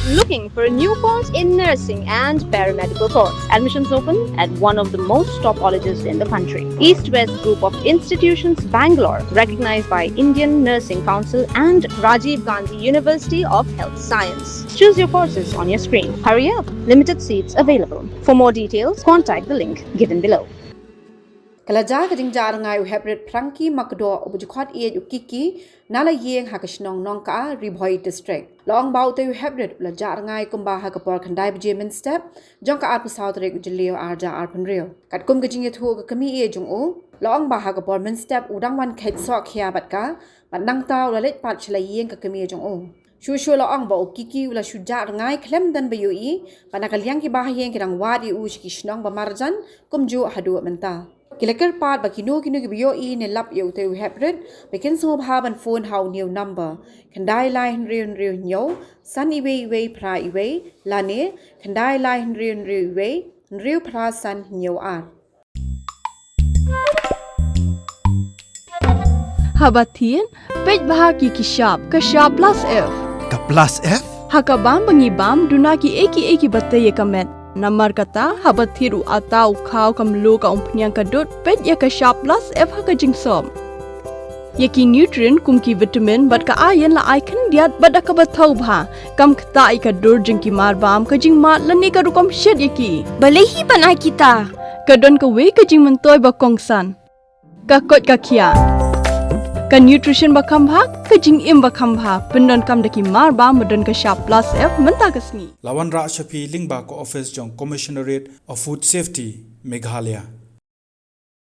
Looking for a new course in nursing and paramedical course? Admissions open at one of the most top colleges in the country. East-West Group of Institutions, Bangalore, recognized by Indian Nursing Council and Rajiv Gandhi University of Health Science. Choose your courses on your screen. Hurry up! Limited seats available. For more details, contact the link given below. Kalaja kading jarangai Heprit Prangki Makdo ubujukot iet ukiki nala yeng hakashnong Nongkya Ïohi district. Long bau te Heprit la jarangai kumba hakapor kandai bejemen step jong ka arpu sautrek ujelio arja arpenrio. Kat kum kajing yetu kami e jong o long ba hakapor men step udang wan kait sok khia batka bandang tau la let pat chala yeng ka kami jong o. Shushu la ong ba ukiki ula shujar ngai klem dan bayui panakaliang ki bahayeng kirang wadi uj kishnong ba marjan kumju hadu menta. Kilakar part ba kinu ki bioi ne lap yo te Heprit bekin so haban phone how new number kandai line riu nyo san iwe pra iwe lane kandai line riu iwe riu pra san nyo ar Habatin pej bahaki ki sharp plus F Ka plus F? Hakabam bangibam dunaki eki bataye kamet Namar kata habathiru atau khau kamlu ka umpnyang kadut pet ya ka sharp plus F ha ka jingsom. Yaki nutrient kum ki vitamin bat ka iron la icon diat bat ka bathau bha kam khta I ka dur jing ki mar bam ka jing mat lani ka rukom shed yaki. Balehi panai kita. Ka don ka we ka jing mentoy ba kongsan. Ka kot ka khia. Ka nutrition ba kham bha ka jing im ba kham bha pendon kam daki mar bam don ka sharp plus F menta ka sngi. Lawan Ra Shafi Lingba ko office jong Commissionerate of Food Safety Meghalaya.